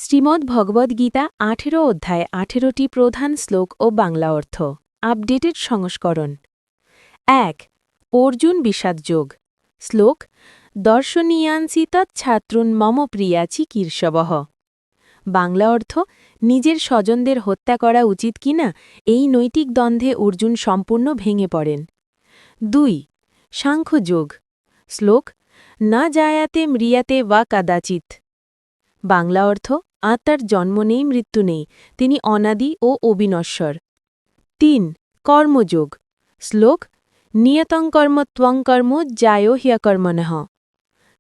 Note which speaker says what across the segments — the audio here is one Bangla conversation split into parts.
Speaker 1: শ্রীমদ্ ভগবদ্গীতা ১৮ অধ্যায় ১৮টি প্রধান শ্লোক ও বাংলা অর্থ আপডেটেড সংস্করণ ১ অর্জুন বিষাদযোগ শ্লোক দর্শনীয়াংসি তৎছাত্রুন মম প্রিয়াচি কীর্ষবঃ বাংলা অর্থ নিজের স্বজনদের হত্যা করা উচিত কিনা এই নৈতিক দ্বন্দ্বে অর্জুন সম্পূর্ণ ভেঙে পড়েন ২ সাংখ্যযোগ শ্লোক না জায়াতে ম্রিয়াতে বা কাদাচিৎ বাংলা অর্থ আত্মার জন্ম নেই মৃত্যু নেই তিনি অনাদি ও অবিনশ্বর ৩ কর্মযোগ শ্লোক নিয়তং কর্ম ত্বং কর্ম জায়ো হ্যকর্মণঃ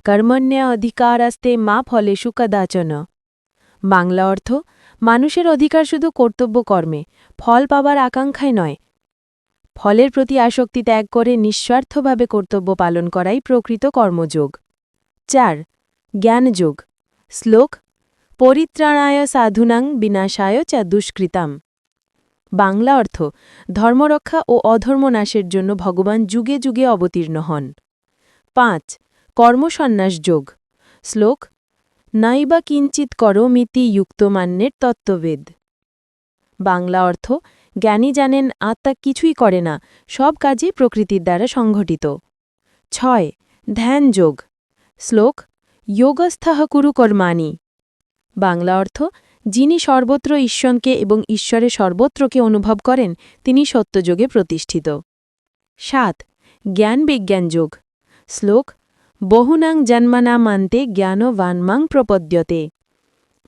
Speaker 1: কর্মণ্য অধিকারাস্তে মা ফলেষু কদাচন বাংলা অর্থ মানুষের অধিকার শুধু কর্তব্য কর্মে ফল পাবার আকাঙ্ক্ষায় নয় ফলের প্রতি আসক্তি ত্যাগ করে নিঃস্বার্থভাবে কর্তব্য পালন করাই প্রকৃত কর্মযোগ ৪ জ্ঞানযোগ শ্লোক পরিত্রাণায় সাধুনাং বিনাশায় চ দুষ্কৃতাম বাংলা অর্থ ধর্মরক্ষা ও অধর্মনাশের জন্য ভগবান যুগে যুগে অবতীর্ণ হন ৫ কর্মসন্ন্যাস যোগ শ্লোক নাইবা কিঞ্চিৎ করমিতি যুক্তমান্যের তত্ত্ববেদ বাংলা অর্থ জ্ঞানী জানেন আত্মা কিছুই করে না সব কাজে প্রকৃতির দ্বারা সংঘটিত ৬ ধ্যানযোগ শ্লোক যোগস্থঃ কুরু কর্মাণি বাংলা অর্থ যিনি সর্বত্র ঈশ্বরকে এবং ঈশ্বরের সর্বত্রকে অনুভব করেন তিনি সত্যযোগে প্রতিষ্ঠিত ৭ জ্ঞান বিজ্ঞান যোগ শ্লোক বহুনাং জন্মনামান্তে জ্ঞানবান্মাং প্রপদ্যতে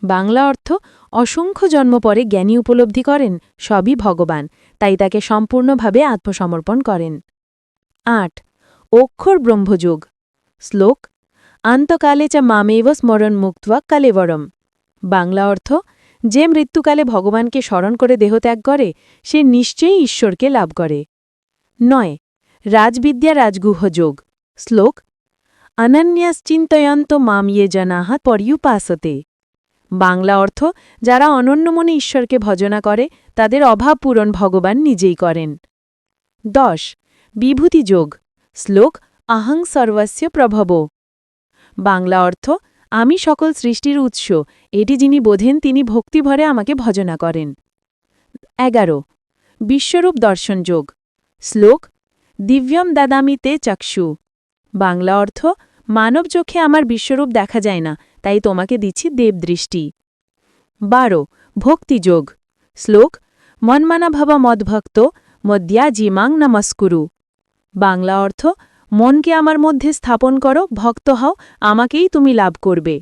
Speaker 1: বাংলা অর্থ অসংখ্য জন্ম পরে জ্ঞানী উপলব্ধি করেন সবই ভগবান তাই তাকে সম্পূর্ণভাবে আত্মসমর্পণ করেন ৮ অক্ষর ব্রহ্মযোগ শ্লোক আন্তকালে চ মামেব স্মরণ মুক্ত্বা কালেবরম বাংলা অর্থ যে মৃত্যুকালে ভগবানকে স্মরণ করে দেহত্যাগ করে সে নিশ্চয়ই ঈশ্বরকে লাভ করে ৯ রাজবিদ্যা রাজগুহ যোগ শ্লোক অনন্যাশ্চিন্তয়ন্ত মাম ইয়ে জনাঃ পর্যুপাসতে বাংলা অর্থ যারা অনন্যমনে ঈশ্বরকে ভজনা করে তাদের অভাব পূরণ ভগবান নিজেই করেন ১০ বিভূতি যোগ শ্লোক অহং সর্বস্য প্রভব বাংলা অর্থ আমি সকল সৃষ্টির উৎস এটি যিনি বোঝেন তিনি ভক্তিভরে আমাকে ভজনা করেন ১১ বিশ্বরূপ দর্শন যোগ শ্লোক দিব্যম দাদামি তে চক্ষু বাংলা অর্থ মানব চোখে আমার বিশ্বরূপ দেখা যায় না তাই তোমাকে দিচ্ছি দেবদৃষ্টি ১২ ভক্তিযোগ শ্লোক মনমানা ভব মদ্ভক্ত মদ্যা জিমাং নমস্কুরু বাংলা অর্থ মনকে আমার মধ্যে স্থাপন করো ভক্ত হও আমাকেই তুমি লাভ করবে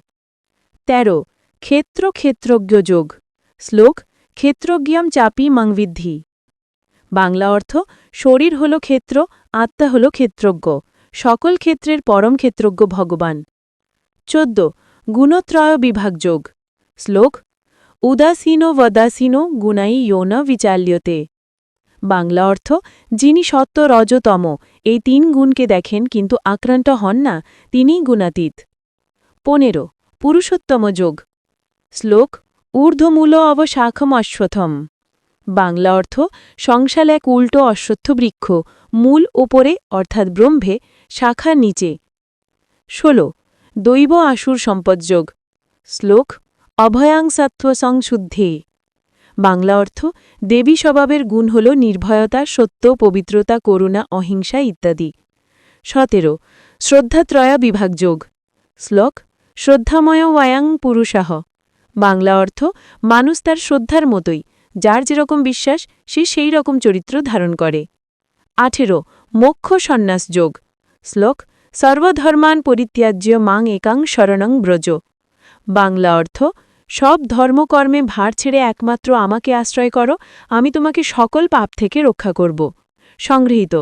Speaker 1: ১৩ ক্ষেত্র ক্ষেত্রজ্ঞ যোগ শ্লোক ক্ষেত্রজ্ঞম চাপি মংবিদ্ধি বাংলা অর্থ শরীর হল ক্ষেত্র আত্মা হল ক্ষেত্রজ্ঞ সকল ক্ষেত্রের পরম ক্ষেত্রজ্ঞ ভগবান ১৪ গুণত্রয় বিভাগ যোগ শ্লোক উদাসীনো বদাসীনো গুণাই ইয়োন বিচাল্যতে বাংলা অর্থ যিনি সত্য রজতম এই ৩ গুণকে দেখেন কিন্তু আক্রান্ত হন না তিনিই গুণাতীত ১৫ পুরুষোত্তম যোগ শ্লোক ঊর্ধ্বমূল অবশাখম অশ্বথম বাংলা অর্থ সংসাল এক উল্টো অশ্বত্থ বৃক্ষ মূল ওপরে অর্থাৎ ব্রহ্মে শাখার নিচে ১৬ দৈব আসুর সম্পদযোগ শ্লোক অভয়াং সত্ত্ব সংশুদ্ধে বাংলা অর্থ দেবী স্বভাবের গুণ হল নির্ভয়তা সত্য পবিত্রতা করুণা অহিংসা ইত্যাদি ১৭ শ্রদ্ধাত্রয় বিভাগযোগ শ্লোক শ্রদ্ধাময় ওয়ায়াং পুরুষাহ বাংলা অর্থ মানুষ তার শ্রদ্ধার মতোই যার যেরকম বিশ্বাস সে সেই রকম চরিত্র ধারণ করে ১৮ মোক্ষ সন্ন্যাস যোগ শ্লোক সর্বধর্মান পরিত্যাজ্য মাং একাং শরণং ব্রজ বাংলা অর্থ সব ধর্মকর্মে ভার ছেড়ে একমাত্র আমাকে আশ্রয় করো আমি তোমাকে সকল পাপ থেকে রক্ষা করব সংগৃহীত